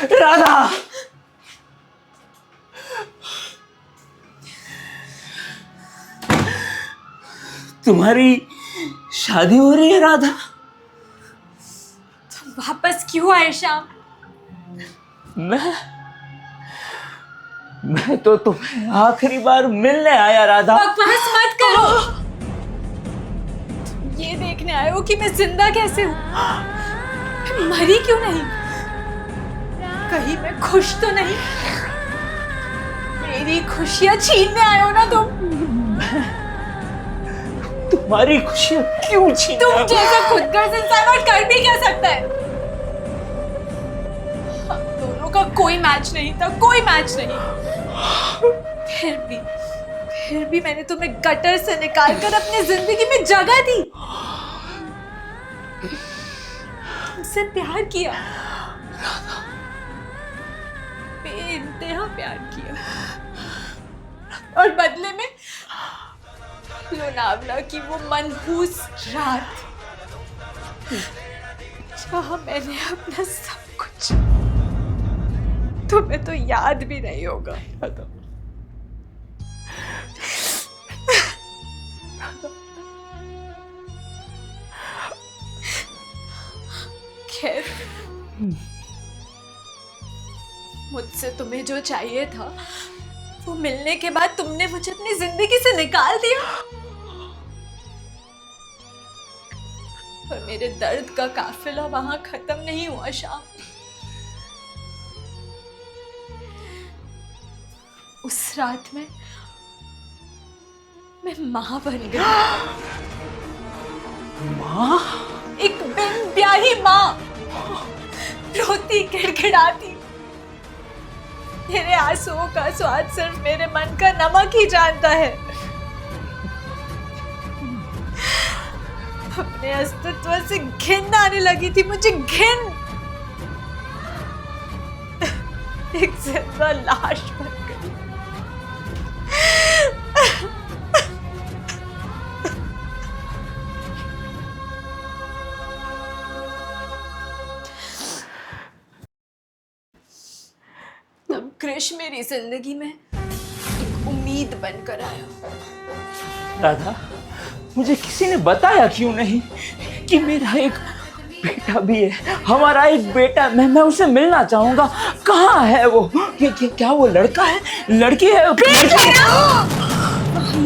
राधा, तुम्हारी शादी हो रही है राधा? तुम वापस क्यों आए श्याम? मैं तो तुम्हें आखिरी बार मिलने आया राधा। बकवास मत करो। तुम ये देखने आए हो कि मैं जिंदा कैसे हूँ, मैं मरी क्यों नहीं, कहीं मैं खुश तो नहीं? मेरी खुशियां छीनने आए हो ना तुम? तुम्हारी खुशियां क्यों छीन? तुम जैसा खुदगर्ज इंसान और कर भी क्या सकता है? हम दोनों का कोई मैच नहीं था, कोई मैच नहीं। फिर भी मैंने तुम्हें गटर से निकालकर अपनी जिंदगी में जगह दी, तुमसे प्यार किया, बेइंतहा प्यार किया, और बदले में लोनावला की वो मनहूस रात जहाँ मैंने अपना सब कुछ, तुम्हें तो याद भी नहीं होगा। खैर, मुझसे तुम्हें जो चाहिए था वो मिलने के बाद तुमने मुझे अपनी जिंदगी से निकाल दिया, पर मेरे दर्द का काफिला वहां खत्म नहीं हुआ श्याम। उस रात में मैं मां बन गई। माँ? एक बिन ब्याही मां, रोती गिड़गिड़ाती। मेरे आंसुओं का स्वाद सिर्फ मेरे मन का नमक ही जानता है। अपने अस्तित्व से घिन आने लगी थी मुझे, घिन। एक जिंदा लाश बन गई। तब कृष मेरी जिंदगी में एक उम्मीद बनकर आया। राधा, मुझे किसी ने बताया क्यों नहीं कि मेरा एक बेटा भी है, हमारा एक बेटा। मैं उसे मिलना चाहूंगा। कहाँ है वो? क्या वो लड़का है, लड़की है?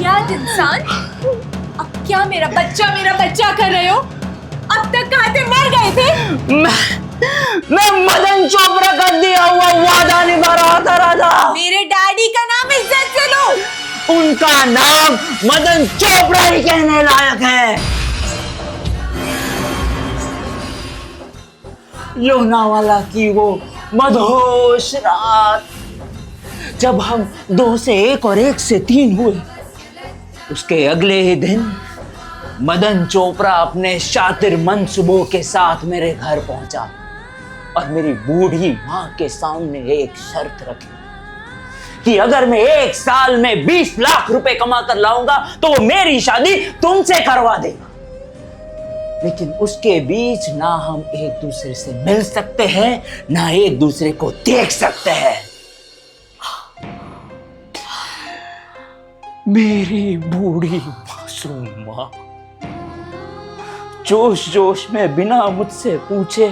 याद इंसान, अब क्या मेरा बच्चा कर रहे हो? अब तक कहाँ थे? मर गए थे? मैं मदन चोपड़ा का दिया हुआ वादा निभा रहा था राधा। मेरे डैडी का नाम इज्जत से लो। उनका नाम मदन चोपड़ा ही कहने लायक है। लोनावाला की वो मदहोश रात, जब हम 2 से 1 और 1 से 3 हुए, उसके अगले ही दिन मदन चोपड़ा अपने शातिर मंसूबों के साथ मेरे घर पहुंचा और मेरी बूढ़ी मां के सामने एक शर्त रखी कि अगर मैं 1 साल में 20 लाख रुपए कमा कर लाऊंगा तो वो मेरी शादी तुमसे करवा देगा। लेकिन उसके बीच ना हम एक दूसरे से मिल सकते हैं, ना एक दूसरे को देख सकते हैं। मेरी बूढ़ी मासूम मां जोश जोश में बिना मुझसे पूछे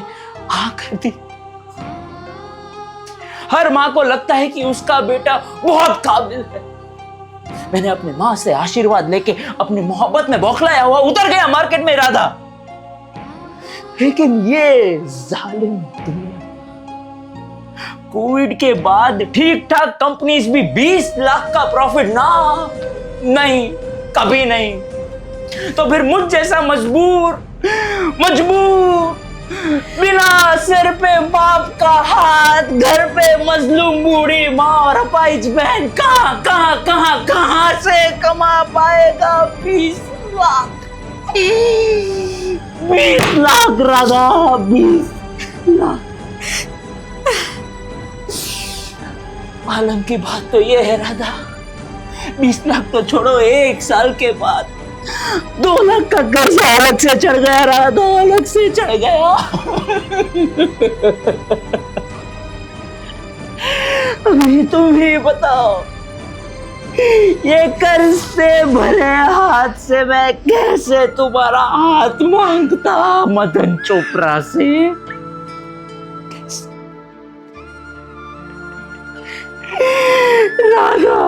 आकर दी। हर मां को लगता है कि उसका बेटा बहुत काबिल है। मैंने अपनी मां से आशीर्वाद लेके अपनी मोहब्बत में बौखलाया हुआ उतर गया मार्केट में राधा। लेकिन ये जालिम दुनिया, कोविड के बाद ठीक ठाक कंपनीज भी 20 लाख का प्रॉफिट ना, नहीं, कभी नहीं। तो फिर मुझ जैसा मजबूर बिना सिर पे बाप का हाथ, घर पे मजलूम बूढ़ी माँ और अपाहिज बहन कहां से कमा पाएगा 20 लाख? 20 लाख राधा, 20 लाख। आलम की बात तो ये है राधा, 20 लाख तो छोड़ो, 1 साल के बाद 2 लाख का कर्जा अलग से चढ़ गया राधा, अलग से चढ़ गया। अभी तुम ही बताओ, ये कर्ज से भरे हाथ से मैं कैसे तुम्हारा हाथ मांगता मदन चोपड़ा से? राधा,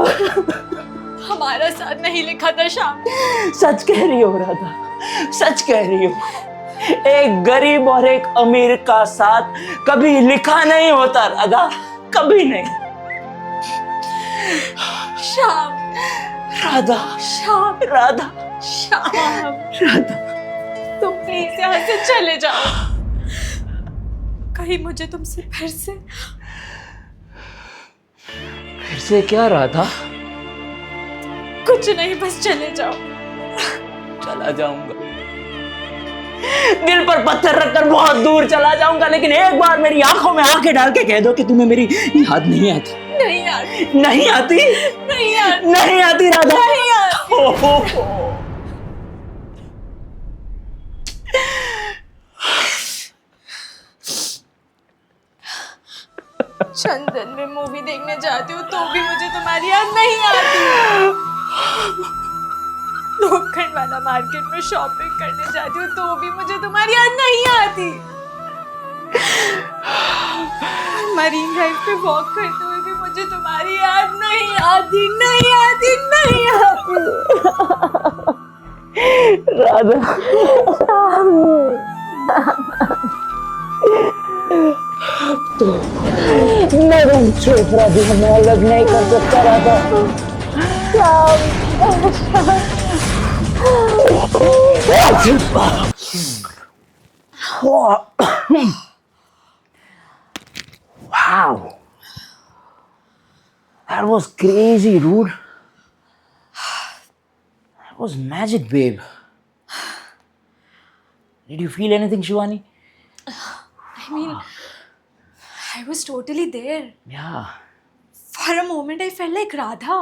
हमारा साथ नहीं लिखा था श्याम। सच कह रही हो राधा, सच कह रही हो। एक गरीब और एक अमीर का साथ कभी लिखा नहीं होता राधा, कभी नहीं। श्याम, राधा, श्याम, राधा, श्याम, राधा, तुम प्लीज यहाँ से चले जाओ। कहीं मुझे तुमसे फिर से क्या राधा? कुछ नहीं, बस चले जाओ। चला जाऊंगा, दिल पर पत्थर रखकर बहुत दूर चला जाऊंगा, लेकिन एक बार मेरी आंखों में आंखें डाल के कह दो कि तुम्हें मेरी याद नहीं आती। नहीं आती, नहीं आती, नहीं आती, नहीं आती राधा, नहीं आती। चंदन में मूवी देखने जाती हूँ तो भी मुझे तुम्हारी याद नहीं आती। लोखंड वाला मार्केट में शॉपिंग करने जाती हूँ तो भी मुझे तुम्हारी याद नहीं आती। मरीन ड्राइव पे वॉक करते हुए भी मुझे तुम्हारी याद नहीं आती, नहीं आती, नहीं आती। राधा, तो मदन चोपड़ा भी हमें अलग नहीं कर सकता Radha. Wow, that was crazy, dude. That was magic, babe. Did you feel anything, Shivani? I mean, I was totally there. Yeah. For a moment, I felt like Radha.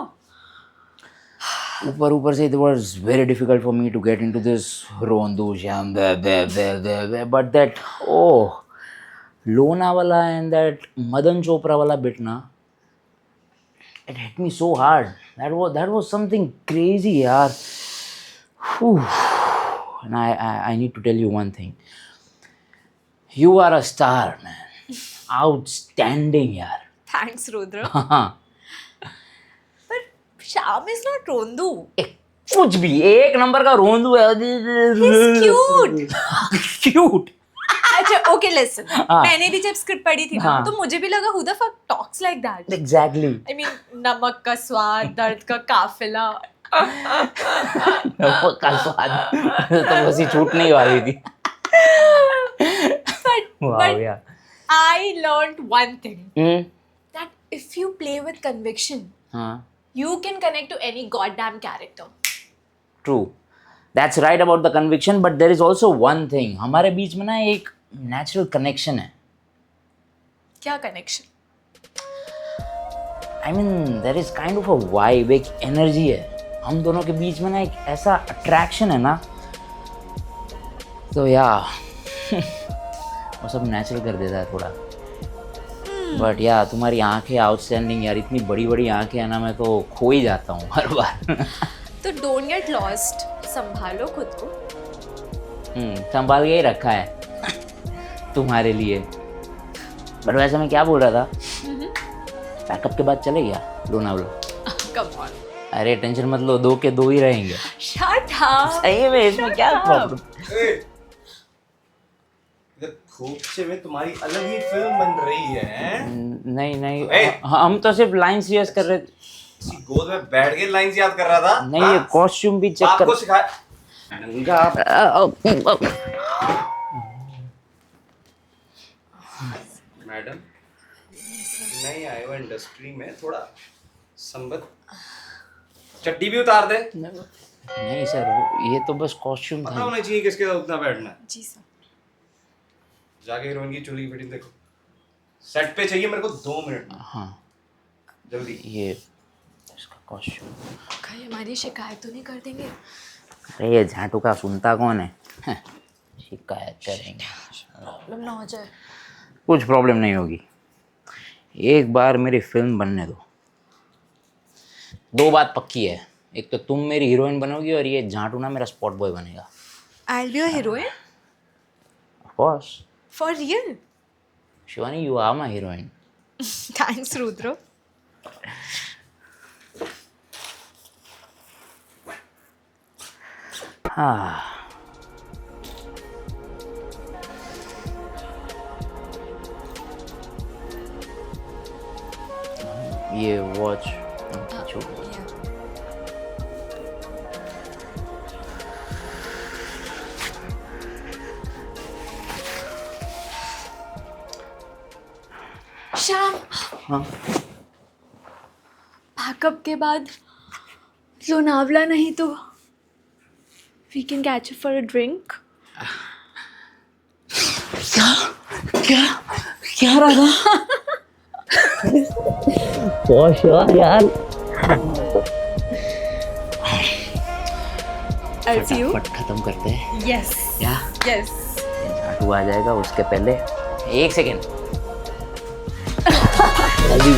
ऊपर से it was very difficult for me to get into this rondu sham but that Lonavala and that Madan Chopra wala bit na, it hit me so hard. That was something crazy, yaar. Whew. And I need to tell you one thing. You are a star, man. Outstanding, yaar. Thanks, Rudra. But Sham is not Rondu. कुछ भी एक number का रोंदू है। He's cute. Cute. अच्छा, okay, listen. मैंने भी जब script पढ़ी थी ना, तो मुझे भी लगा who the fuck talks like that. Exactly. I mean, नमक का स्वाद, दर्द का काफिला. नमक का स्वाद तो बस ही छूटने ही वाली थी। But yeah. I learned one thing. That if you play with conviction, you can connect to any goddamn character. True. That's right about the conviction, but there is also one thing. हमारे बीच में ना एक natural connection है. क्या connection? I mean, there is kind of a vibe, एक energy है. हम दोनों के बीच में ना एक ऐसा attraction है ना. तो यार, वो सब natural कर देता है थोड़ा. बट यार तुम्हारी आंखें आउटस्टैंडिंग यार, इतनी बड़ी बड़ी आंखें हैं ना, मैं तो खो ही जाता हूँ हर बार। तो डोंट गेट लॉस्ट, संभालो खुद को। संभाल के ही रखा है तुम्हारे लिए। बट वैसे मैं क्या बोल रहा था, पैकअप के बाद चले गया लोनावला? कम ऑन, अरे टेंशन मत लो, 2 के 2 ही रहेंगे। Shut up. सही में इसमें क्या प्रॉब्लम? खोपचे में तुम्हारी अलग ही फिल्म बन रही है। नहीं हम तो सिर्फ लाइंस रिहर्स कर रहे थे। इसी गोद में बैठ के लाइंस याद कर रहा था। नहीं ये कॉस्ट्यूम भी चेक कर। आपको सिखाया मैडम, नहीं आए वो इंडस्ट्री में, थोड़ा संबत चड्डी भी उतार दे। नहीं सर, ये तो बस कॉस्ट्यूम पता था। होना चाहिए किसके साथ उतना बैठना है। जी सर। जाके हीरोइन की चोली की फिटिंग देखो। सेट पे चाहिए मेरे को 2 मिनट। हाँ जल्दी। ये इसका कॉस्ट्यूम। कहीं हमारी शिकायत तो नहीं कर देंगे? अरे ये झाटू का सुनता कौन है? शिकायत करेंगे। प्रॉब्लम ना हो जाए। कुछ प्रॉब्लम नहीं होगी। एक बार मेरी फिल्म बनने दो। 2 बात पक्की है, एक तो तुम मेरी हीरोइन बनोगी और ये झांटू ना मेरा स्पॉट बॉय बनेगा। I'll be a heroine? Of course For real? Shivani, you are my heroine. Thanks, Rudra. हाँ, ये वॉच श्याम, हाँ पैकअप के बाद लोनावला नहीं तो we can catch up for a drink. क्या क्या रहा? पॉश यार, I'll see you. फट खत्म करते हैं Yes. क्या? Yes. झाटू आ जाएगा उसके पहले 1 सेकेंड। अभी